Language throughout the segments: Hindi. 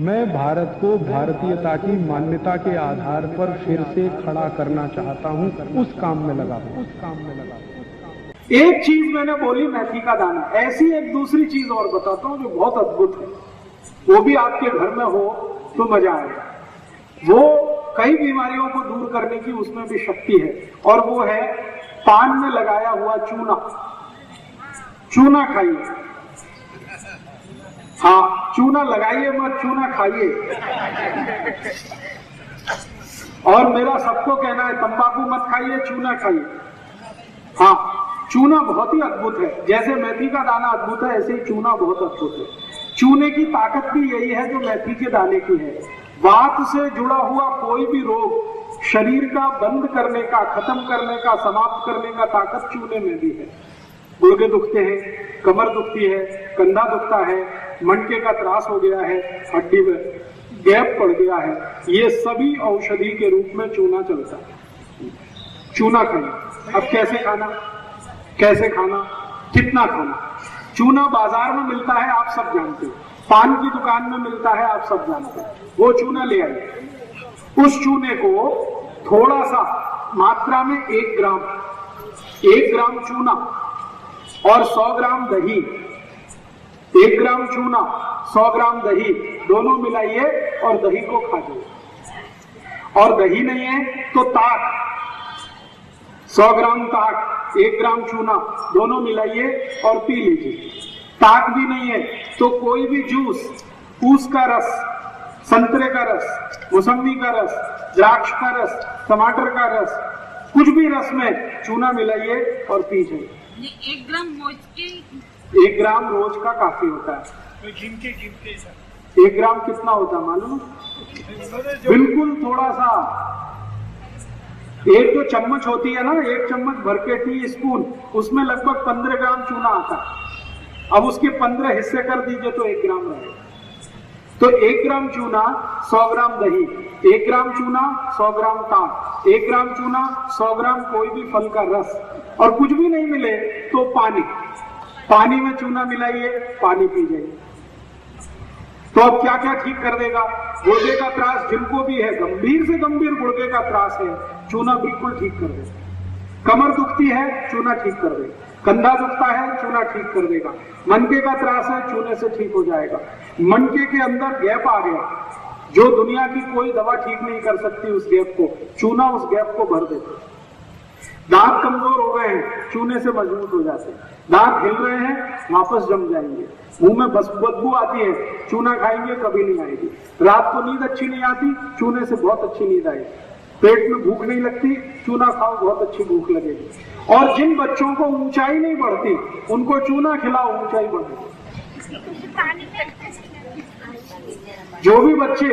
मैं भारत को भारतीयता की मान्यता के आधार पर फिर से खड़ा करना चाहता हूं, उस काम में लगा हूं। एक चीज मैंने बोली मेथी का दाना, ऐसी एक दूसरी चीज और बताता हूं जो बहुत अद्भुत है, वो भी आपके घर में हो तो मजा आएगा। वो कई बीमारियों को दूर करने की उसमें भी शक्ति है, और वो है पान में लगाया हुआ चूना। चूना खाइए, हाँ चूना लगाइए मत, चूना खाइए। और मेरा सबको कहना है तंबाकू मत खाइए, चूना खाइए। हाँ, चूना बहुत ही अद्भुत है, जैसे मेथी का दाना अद्भुत है ऐसे ही चूना बहुत अद्भुत है। चूने की ताकत भी यही है जो मेथी के दाने की है। वात से जुड़ा हुआ कोई भी रोग शरीर का बंद करने का, खत्म करने का, समाप्त करने का ताकत चूने में भी है। गुर्दे दुखते हैं, कमर दुखती है, कंधा दुखता है, मणके का त्रास हो गया है, हड्डी में गैप पड़ गया है, ये सभी औषधि के रूप में चूना चलता है। चूना खाना। अब कैसे खाना, कैसे खाना, कितना खाना? चूना बाजार में मिलता है, आप सब जानते हैं। पान की दुकान में मिलता है, आप सब जानते हैं। वो चूना ले आइए। उस चूने को थोड़ा सा मात्रा में 1 ग्राम चूना और 100 ग्राम दही, 1 ग्राम चूना 100 ग्राम दही दोनों मिलाइए और दही को खा जाइए। और दही नहीं है तो ताक, 100 ग्राम ताक, 1 ग्राम चूना दोनों मिलाइए और पी लीजिए। ताक भी नहीं है तो कोई भी जूस, ऊस का रस, संतरे का रस, मौसम्बी का रस, द्राक्ष का रस, टमाटर का रस, कुछ भी रस में चूना मिलाइए और पी जाइए। 1 ग्राम रोज के, 1 ग्राम रोज का काफी होता है। 1 ग्राम कितना होता है मालूम? बिल्कुल थोड़ा सा, एक जो चम्मच होती है ना, 1 चम्मच भर के टी स्पून, उसमें लगभग 15 ग्राम चूना आता है। अब उसके 15 हिस्से कर दीजिए तो 1 ग्राम रहेगा। तो 1 ग्राम चूना 100 ग्राम दही, 1 ग्राम चूना 100 ग्राम ताक, 1 ग्राम चूना 100 ग्राम कोई भी फल का रस, और कुछ भी नहीं मिले तो पानी में चूना मिलाइए, पानी पी जाइए। तो अब क्या क्या ठीक कर देगा? गुर्दे का त्रास जिनको भी है, गंभीर से गंभीर गुर्दे का त्रास है, चूना बिल्कुल ठीक कर देगा। कमर दुखती है, चूना ठीक कर देगा। कंधा दुखता है, चूना ठीक कर देगा। मनके का त्रास है, चूने से ठीक हो जाएगा। मनके के अंदर गैप आ गया, जो दुनिया की कोई दवा ठीक नहीं कर सकती, उस गैप को चूना उस गैप को भर देता। दांत कमजोर हो गए हैं, चूने से मजबूत हो जाते हैं। दांत हिल रहे हैं, वापस जम जाएंगे। मुंह में बदबू आती है, चूना खाएंगे कभी नहीं आएगी। रात को नींद अच्छी नहीं आती, चूने से बहुत अच्छी नींद आएगी। पेट में भूख नहीं लगती, चूना खाओ, बहुत अच्छी भूख लगेगी। और जिन बच्चों को ऊंचाई नहीं बढ़ती, उनको चूना खिलाओ, ऊंचाई बढ़ेगी। जो भी बच्चे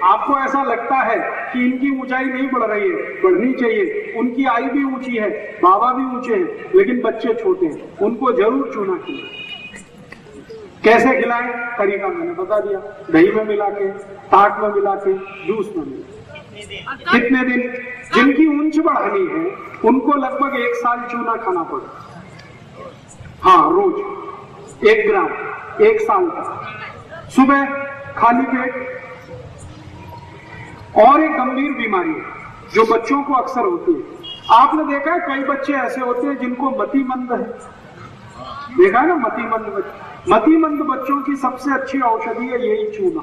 आपको ऐसा लगता है कि इनकी ऊंचाई नहीं बढ़ रही है, बढ़नी चाहिए, उनकी आयु भी ऊंची है, बाबा भी ऊंचे हैं, लेकिन बच्चे छोटे हैं, उनको जरूर चूना खिलाएं। कैसे खिलाएं? तरीका मैंने बता दिया, दही में मिला के, ताक में मिला के, जूस में मिला। कितने दिन? जिनकी ऊंच बढ़ानी है उनको लगभग 1 साल चूना खाना पड़े। हाँ, रोज 1 ग्राम 1 साल तक, सुबह खाली पेट। और एक गंभीर बीमारी है जो बच्चों को अक्सर होती है। आपने देखा है कई बच्चे ऐसे होते हैं जिनको मतिमंद है, देखा है ना, मतिमंद बच्चों की सबसे अच्छी औषधि है यही चूना।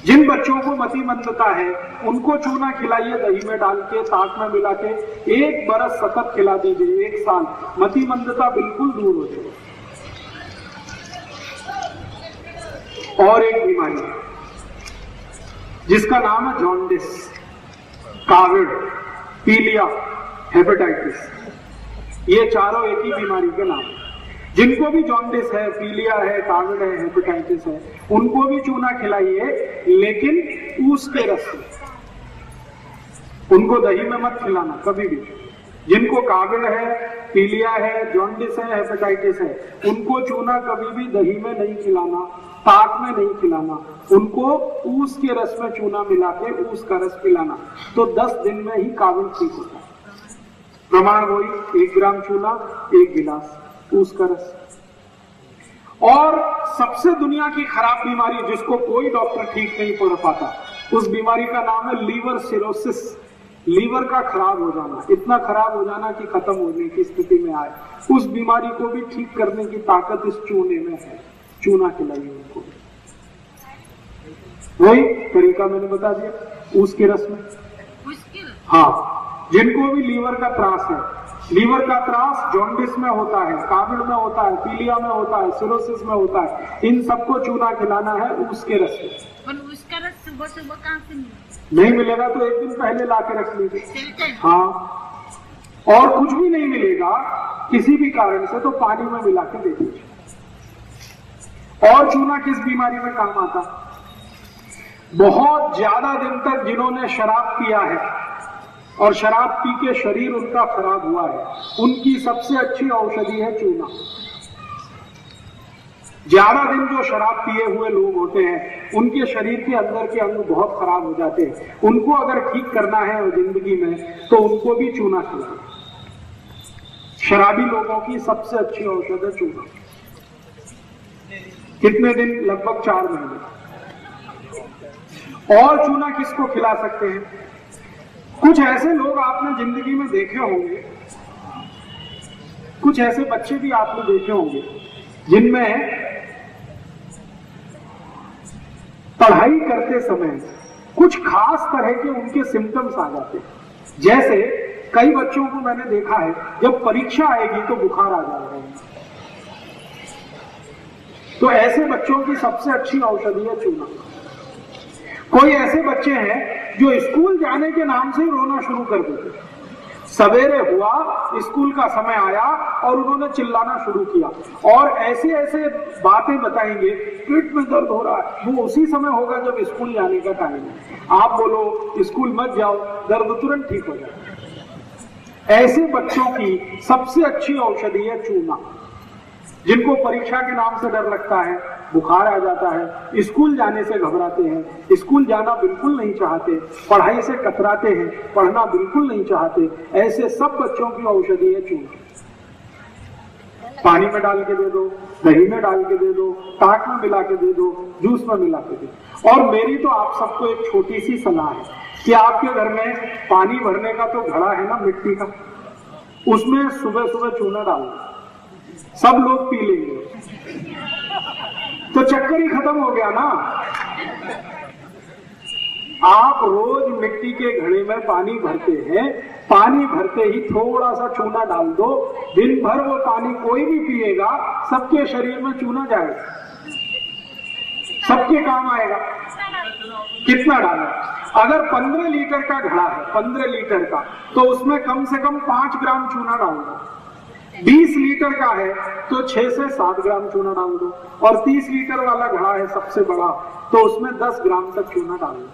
जिन बच्चों को मतिमंदता है उनको चूना खिलाइए, दही में डाल के, ताक में मिला के, 1 बरस सतत खिला दीजिए, 1 साल, मतिमंदता बिल्कुल दूर हो जाएगी। और एक बीमारी जिसका नाम है जॉन्डिस, काविड, पीलिया, हेपेटाइटिस, ये चारों एक ही बीमारी के नाम है। जिनको भी जॉन्डिस है, पीलिया है, काविड है, हेपेटाइटिस है, उनको भी चूना खिलाइए, लेकिन ऊस के रस में। उनको दही में मत खिलाना कभी भी। जिनको काविड है, पीलिया है, जॉन्डिस है, हेपेटाइटिस है, उनको चूना कभी भी दही में नहीं खिलाना, ताक में नहीं खिलाना। उनको ऊस के रस में चूना मिला के ऊस का रस पिलाना, तो 10 दिन में ही काविड ठीक होता है। प्रमाण वही, 1 ग्राम चूना, 1 गिलास ऊस का रस। और सबसे दुनिया की खराब बीमारी जिसको कोई डॉक्टर ठीक नहीं पढ़ पाता, उस बीमारी का नाम है लीवर सिरोसिस। लीवर का खराब हो जाना, इतना खराब हो जाना कि खत्म होने की स्थिति में आए, उस बीमारी को भी ठीक करने की ताकत इस चूने में है। चूना खिलाइए उनको। वही तरीका मैंने बता दिया, उसके रस में। हाँ, जिनको भी लीवर का त्रास है, लीवर का त्रास जॉन्डिस में होता है, काविड़ में होता है, पीलिया में होता है, सिरोसिस में होता है, इन सबको चूना खिलाना है उसके रस में। उसका रस सुबह सुबह कहाँ से मिलेगा? नहीं मिलेगा तो एक दिन पहले ला के रख लीजिए। हाँ, और कुछ भी नहीं मिलेगा किसी भी कारण से तो पानी में मिला के दे दीजिए। और चूना किस बीमारी में काम आता? बहुत ज्यादा दिन तक जिन्होंने शराब पिया है और शराब पी के शरीर उनका खराब हुआ है, उनकी सबसे अच्छी औषधि है चूना। ज्यादा दिन जो शराब पिए हुए लोग होते हैं, उनके शरीर के अंदर के अंग बहुत खराब हो जाते हैं, उनको अगर ठीक करना है जिंदगी में तो उनको भी चूना खिलाएं। शराबी लोगों की सबसे अच्छी औषध है चूना। कितने दिन? लगभग 4 महीने। और चूना किसको खिला सकते हैं? कुछ ऐसे लोग आपने जिंदगी में देखे होंगे, कुछ ऐसे बच्चे भी आपने देखे होंगे जिनमें पढ़ाई करते समय कुछ खास तरह के उनके सिम्टम्स आ जाते हैं। जैसे कई बच्चों को मैंने देखा है, जब परीक्षा आएगी तो बुखार आ जाएगा। तो ऐसे बच्चों की सबसे अच्छी औषधि है चूना। कोई ऐसे बच्चे हैं जो स्कूल जाने के नाम से रोना शुरू कर देते। सवेरे हुआ, स्कूल का समय आया और उन्होंने चिल्लाना शुरू किया और ऐसे ऐसे बातें बताएंगे, पेट में दर्द हो रहा है। वो उसी समय होगा जब स्कूल जाने का टाइम है। आप बोलो स्कूल मत जाओ, दर्द तुरंत ठीक हो जाए। ऐसे बच्चों की सबसे अच्छी औषधि है चूना। जिनको परीक्षा के नाम से डर लगता है, बुखार आ जाता है, स्कूल जाने से घबराते हैं, स्कूल जाना बिल्कुल नहीं चाहते, पढ़ाई से कतराते हैं, पढ़ना बिल्कुल नहीं चाहते, ऐसे सब बच्चों की औषधि है चूना। पानी में डाल के दे दो, दही में डाल के दे दो, टाट में मिला के दे दो, जूस में मिला के दे दो। और मेरी तो आप सबको एक छोटी सी सलाह है कि आपके घर में पानी भरने का तो घड़ा है ना मिट्टी का, उसमें सुबह सुबह चूना डाल दो, सब लोग पी लेंगे तो चक्कर ही खत्म हो गया ना। आप रोज मिट्टी के घड़े में पानी भरते हैं, पानी भरते ही थोड़ा सा चूना डाल दो, दिन भर वो पानी कोई भी पिएगा, सबके शरीर में चूना जाएगा, सबके काम आएगा। कितना डालें? अगर 15 लीटर का घड़ा है, 15 लीटर का, तो उसमें कम से कम 5 ग्राम चूना डाल दो। 20 लीटर का है तो 6 से 7 ग्राम चूना डाल दो, और 30 लीटर वाला घड़ा है सबसे बड़ा, तो उसमें 10 ग्राम तक चूना डाल दो।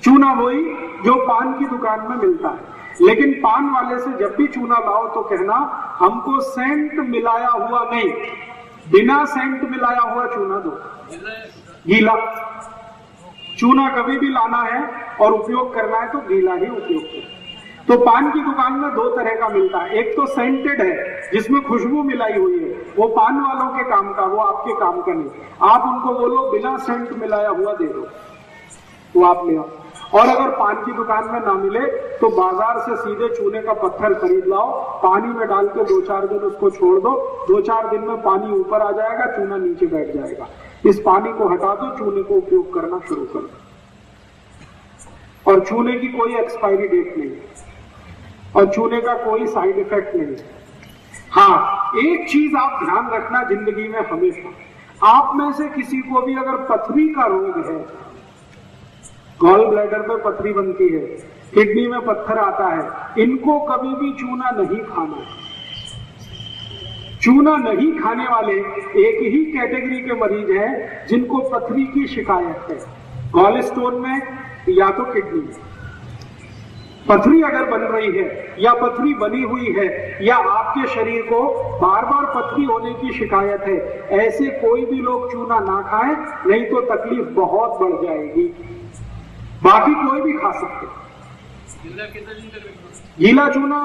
चूना वही जो पान की दुकान में मिलता है, लेकिन पान वाले से जब भी चूना लाओ तो कहना हमको सेंट मिलाया हुआ नहीं, बिना सेंट मिलाया हुआ चूना दो, गीला। चूना कभी भी लाना है और उपयोग करना है तो गीला ही उपयोग करो। तो पान की दुकान में 2 तरह का मिलता है, एक तो सेंटेड है जिसमें खुशबू मिलाई हुई है, वो पान वालों के काम का, वो आपके काम का नहीं। आप उनको बोलो बिना सेंट मिलाया हुआ दे दो, वो आप ले आओ। और अगर पान की दुकान में ना मिले तो बाजार से सीधे चूने का पत्थर खरीद लाओ, पानी में डाल के 2-4 दिन उसको छोड़ दो, 2-4 दिन में पानी ऊपर आ जाएगा, चूना नीचे बैठ जाएगा। इस पानी को हटा दो, चूने को उपयोग करना शुरू कर दो। और चूने की कोई एक्सपायरी डेट नहीं है और चूने का कोई साइड इफेक्ट नहीं है। हाँ, एक चीज आप ध्यान रखना जिंदगी में हमेशा, आप में से किसी को भी अगर पथरी का रोग है, गॉल ब्लैडर में पथरी बनती है, किडनी में पत्थर आता है, इनको कभी भी चूना नहीं खाना है। चूना नहीं खाने वाले एक ही कैटेगरी के मरीज हैं जिनको पथरी की शिकायत है, गॉल स्टोन में या तो किडनी में। पथरी अगर बन रही है या पथरी बनी हुई है या आपके शरीर को बार बार पथरी होने की शिकायत है, ऐसे कोई भी लोग चूना ना खाएं, नहीं तो तकलीफ बहुत बढ़ जाएगी। बाकी कोई भी खा सकते। गीला चूना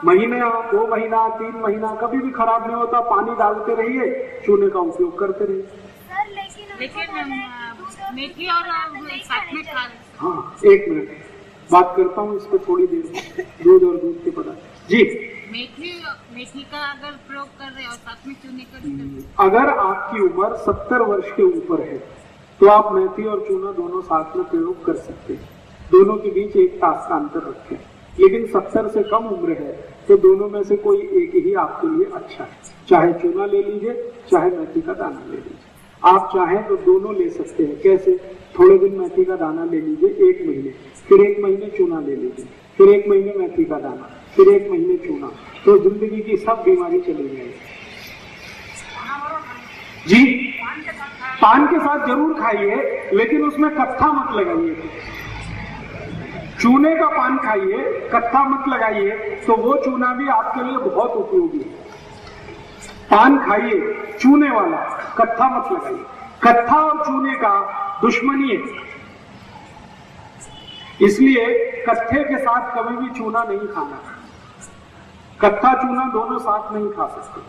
महीने 2 महीना 3 महीना कभी भी खराब नहीं होता, पानी डालते रहिए, चूने का उपयोग करते रहिए। लेकिन मेथी और साथ में खा रहे। हाँ, 1 मिनट बात करता हूँ इस पर थोड़ी देर में, दूध और दूध के पदार्थ। जी, मेथी का अगर प्रयोग कर रहे और साथ में चूने का, अगर आपकी उम्र 70 वर्ष के ऊपर है तो आप मेथी और चूना दोनों साथ में प्रयोग कर सकते हैं। दोनों के बीच 1 तास का अंतर रखें। लेकिन 70 से कम उम्र है तो दोनों में से कोई एक ही आपके लिए अच्छा है। चाहे चूना ले लीजिए, चाहे मेथी का दाना ले लीजिए। आप चाहें तो दोनों ले सकते हैं। कैसे? थोड़े दिन मेथी का दाना ले लीजिए 1 महीने, फिर 1 महीने चूना ले लीजिए, फिर 1 महीने मेथी का दाना, फिर 1 महीने चूना, तो जिंदगी की सब बीमारी चली जाएगी। जी, पान के साथ जरूर खाइए, लेकिन उसमें कत्था मत लगाइए। चूने का पान खाइए, कत्था मत लगाइए, तो वो चूना भी आपके लिए बहुत उपयोगी है। पान खाइए चूने वाला, कत्था मत लगाइए। कत्था और चूने का दुश्मनी है, इसलिए कत्थे के साथ कभी भी चूना नहीं खाना। कत्था चूना दोनों साथ नहीं खा सकते।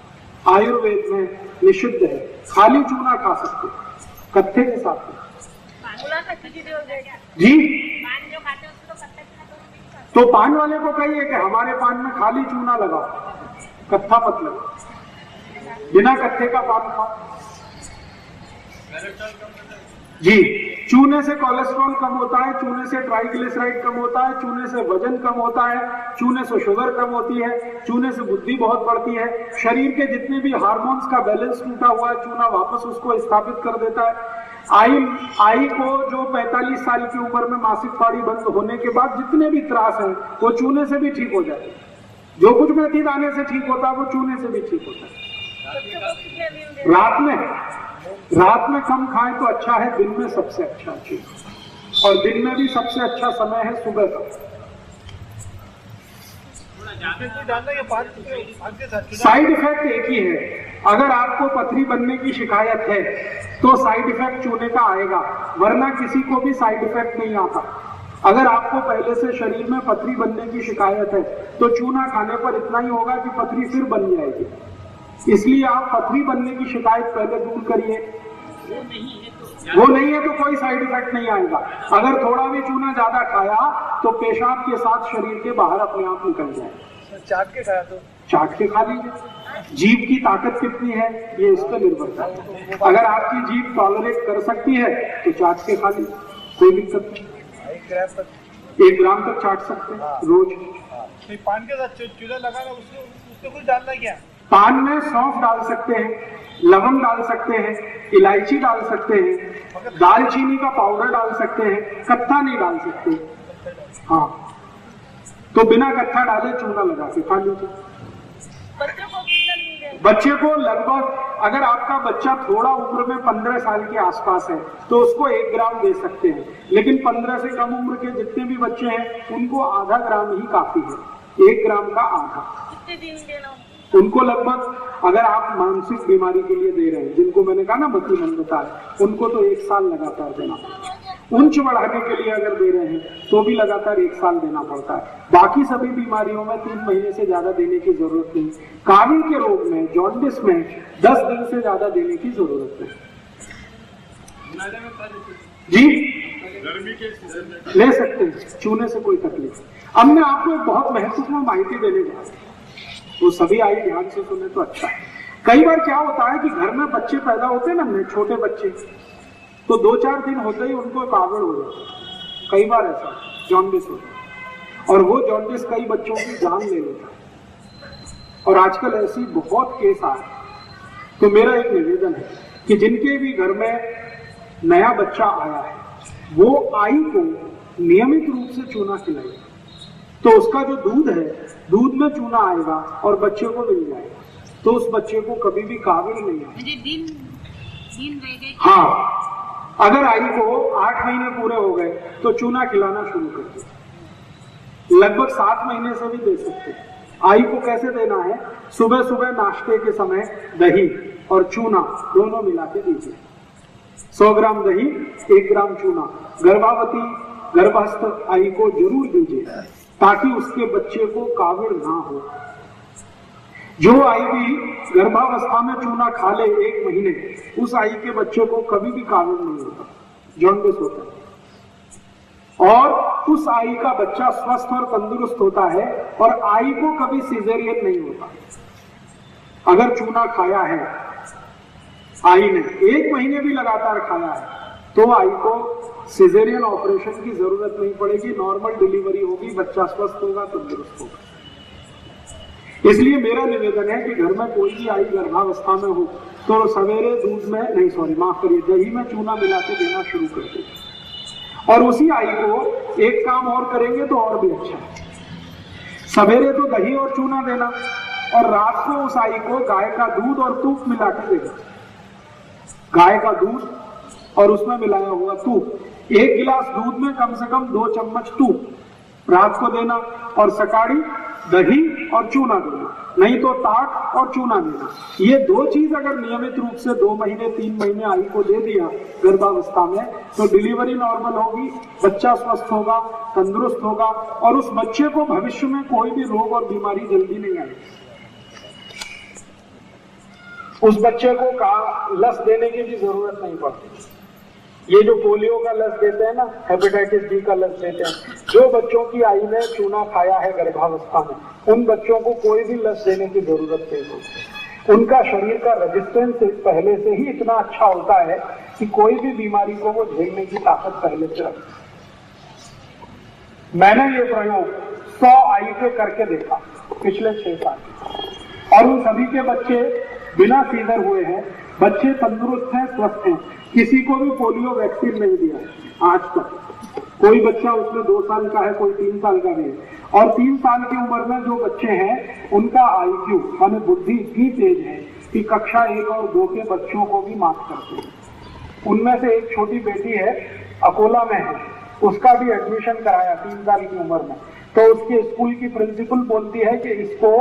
आयुर्वेद में निषिद्ध है, खाली चूना खा सकते, कत्थे के साथ नहीं। जी, तो पान वाले को कहिए कि हमारे पान में खाली चूना लगाओ, कत्था मत लगाओ, बिना कत्थे का पान खाओ। जी, चूने से कोलेस्ट्रॉल कम होता है, चूने से ट्राइग्लिसराइड कम होता है, चूने से वजन कम होता है, चूने से शुगर कम होती है, चूने से बुद्धि बहुत बढ़ती है। शरीर के जितने भी हार्मोन्स का बैलेंस टूटा हुआ है, चूना वापस उसको स्थापित कर देता है। आई को जो 45 साल की उम्र में मासिक पारी बंद होने के बाद जितने भी त्रास है वो चूने से भी ठीक हो जाते हैं। जो कुछ मेथी दाने से ठीक होता है वो चूने से भी ठीक होता है। रात में कम खाएं तो अच्छा है, दिन में सबसे अच्छा चीज, और दिन में भी सबसे अच्छा समय है सुबह का। साइड इफेक्ट एक ही है। अगर आपको पथरी बनने की शिकायत है तो साइड इफेक्ट चूने का आएगा, वरना किसी को भी साइड इफेक्ट नहीं आता। अगर आपको पहले से शरीर में पथरी बनने की शिकायत है तो चूना खाने पर इतना ही होगा कि पथरी फिर बन जाएगी। इसलिए आप पथरी बनने की शिकायत पहले दूर करिए। वो नहीं है तो कोई साइड इफेक्ट नहीं आएगा। अगर थोड़ा भी चूना ज्यादा खाया तो पेशाब के साथ शरीर के बाहर अपने आप निकल जाए। चाट के खाया तो चाट के खा लीजिए। जीभ की ताकत कितनी है ये इस पर निर्भर करता है। अगर आपकी जीभ टॉलरेट कर सकती है तो चाट के खा लीजिए, कोई दिक्कत नहीं। 1 ग्राम तक चाट सकते हैं रोज। पान के साथ चूना लगाना, उसमें कुछ डालना क्या? पान में सौंफ डाल सकते हैं, लवंग डाल सकते हैं, इलायची डाल सकते हैं, दालचीनी का पाउडर डाल सकते हैं, कत्था नहीं डाल सकते। हाँ, तो बिना कत्था डाले चूना लगा के खा लीजिए। बच्चे को लगभग, अगर आपका बच्चा थोड़ा उम्र में 15 साल के आसपास है तो उसको 1 ग्राम दे सकते हैं, लेकिन 15 से कम उम्र के जितने भी बच्चे हैं उनको आधा ग्राम ही काफी है। 1 ग्राम का आधा। उनको लगभग, अगर आप मानसिक बीमारी के लिए दे रहे हैं, जिनको मैंने कहा ना मतिमंदता है, उनको तो 1 साल लगातार देना। उच्च बढ़ाने के लिए अगर दे रहे हैं तो भी लगातार 1 साल देना पड़ता है। बाकी सभी बीमारियों में 3 महीने से ज्यादा देने की जरूरत नहीं। काविल के रोग में, जॉन्डिस में 10 दिन से ज्यादा देने की जरूरत नहीं। जी, गर्मी के ले सकते हैं, चूने से कोई तकलीफ। अब मैं आपको एक बहुत महत्वपूर्ण माहिती देने जा रहा हूं, वो सभी आई ध्यान से सुने तो अच्छा है। कई बार क्या होता है कि घर में बच्चे पैदा होते हैं ना, छोटे बच्चे, तो 2-4 दिन होते ही उनको कावड़ हो जाता है। कई बार ऐसा जॉन्डिस होता है, और वो जॉन्डिस कई बच्चों की जान ले लेता है, और आजकल ऐसी बहुत केस आ रहे। तो मेरा एक निवेदन है कि जिनके भी घर में नया बच्चा आया है वो आई को नियमित रूप से चूना खिलाए, तो उसका जो दूध है, दूध में चूना आएगा और बच्चे को मिल जाएगा, तो उस बच्चे को कभी भी काविल नहीं आएगा। हाँ, अगर आई को 8 महीने पूरे हो गए तो चूना खिलाना शुरू कर दो। लगभग 7 महीने से भी दे सकते हैं। आई को कैसे देना है? सुबह सुबह नाश्ते के समय दही और चूना दोनों मिला के दीजिए। 100 ग्राम दही, 1 ग्राम चूना गर्भवती गर्भस्थ आई को जरूर दीजिए। ताकि उसके बच्चे को काविड़ ना हो। जो आई भी गर्भावस्था में चूना खा ले 1 महीने, उस आई के बच्चे को कभी भी काविड़ नहीं होता, जॉन्डिस होता है। और उस आई का बच्चा स्वस्थ और तंदुरुस्त होता है, और आई को कभी सिजेरियन नहीं होता। अगर चूना खाया है आई ने, 1 महीने भी लगातार खाया है, तो आई को सिजेरियन ऑपरेशन की जरूरत नहीं पड़ेगी, नॉर्मल डिलीवरी होगी, बच्चा स्वस्थ होगा, तंदुरुस्त होगा। इसलिए मेरा निवेदन है कि घर में कोई भी आई गर्भावस्था में हो तो सवेरे दूध में दही में चूना मिला के देना शुरू कर दें। और उसी आई को एक काम और करेंगे तो और भी अच्छा है। सवेरे तो दही और चूना देना, और रात को उस आई को गाय का दूध और तूप मिला के देना। गाय का दूध और उसमें मिलाया हुआ तूप, 1 गिलास दूध में कम से कम 2 चम्मच तूप रात को देना, और सकाड़ी दही और चूना देना, नहीं तो ताक और चूना देना। ये 2 चीज अगर नियमित रूप से 2 महीने 3 महीने आई को दे दिया गर्भावस्था में, तो डिलीवरी नॉर्मल होगी, बच्चा स्वस्थ होगा, तंदुरुस्त होगा, और उस बच्चे को भविष्य में कोई भी रोग और बीमारी जल्दी नहीं आएगी। उस बच्चे को लस देने की भी जरूरत नहीं पड़ती। ये जो पोलियो का लस देते हैं ना, हेपेटाइटिस बी का लस देते हैं, जो बच्चों की आई ने चूना खाया है गर्भावस्था में, उन बच्चों को कोई भी लस देने की जरूरत नहीं होती। उनका शरीर का रेजिस्टेंस पहले से ही इतना अच्छा होता है कि कोई भी बीमारी को वो झेलने की ताकत पहले से रखते हैं। मैंने ये प्रयोग 100 आई पे करके देखा पिछले 6 साल, और उन सभी के बच्चे बिना सीजर हुए हैं, बच्चे तंदुरुस्त हैं, स्वस्थ हैं। किसी को भी पोलियो वैक्सीन नहीं दिया आज तक। कोई बच्चा उसमें 2 साल का है, कोई 3 साल का भी है। और 3 साल की उम्र में जो बच्चे हैं, उनका IQ माने बुद्धि इतनी तेज है कि कक्षा 1 और 2 के बच्चों को भी मात करते हैं। उनमें से एक छोटी बेटी है, अकोला में है, उसका भी एडमिशन कराया 3 साल की उम्र में, तो उसके स्कूल की प्रिंसिपल बोलती है कि इसको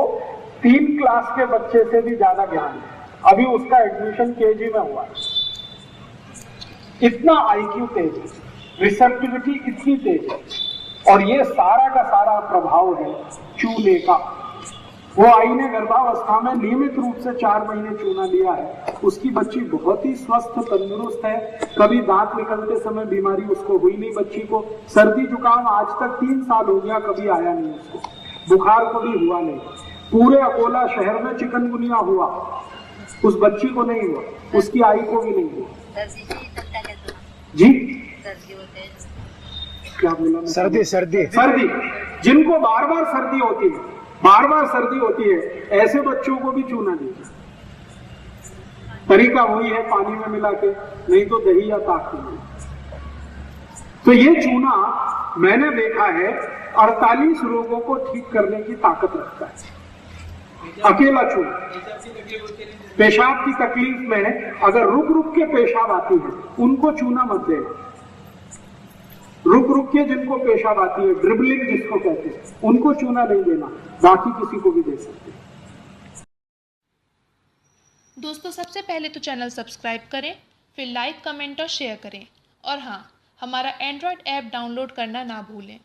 3 क्लास के बच्चे से भी ज्यादा ज्ञान है। अभी उसका एडमिशन KG में हुआ है। इतना IQ तेज है, रिसेप्टिविटी इतनी तेज है, और ये सारा का सारा प्रभाव है चूने का। वो आई ने गर्भावस्था में नियमित रूप से 4 महीने चूना लिया है, उसकी बच्ची बहुत ही स्वस्थ तंदुरुस्त है, कभी दांत निकलते समय बीमारी उसको हुई नहीं। बच्ची को सर्दी जुकाम आज तक 3 साल हो गया, कभी आया नहीं उसको, बुखार को भी हुआ नहीं। पूरे अकोला शहर में चिकनगुनिया हुआ, उस बच्ची को नहीं हुआ, उसकी आई को भी नहीं हुआ। जी क्या बोला? सर्दी जिनको बार बार सर्दी होती है, ऐसे बच्चों को भी चूना दीजिए। तरीका वही है, पानी में मिला के, नहीं तो दही या ताक में। तो ये चूना मैंने देखा है 48 रोगों को ठीक करने की ताकत रखता है, अकेला चूना। पेशाब की तकलीफ में अगर रुक रुक के पेशाब आती है, उनको चूना मत दे। रुक के जिनको पेशाब आती है, ड्रिबलिंग जिसको कहते हैं, उनको चूना नहीं देना, बाकी किसी को भी दे सकते हैं। दोस्तों, सबसे पहले तो चैनल सब्सक्राइब करें, फिर लाइक, कमेंट और शेयर करें, और हाँ, हमारा एंड्रॉयड ऐप डाउनलोड करना ना भूलें।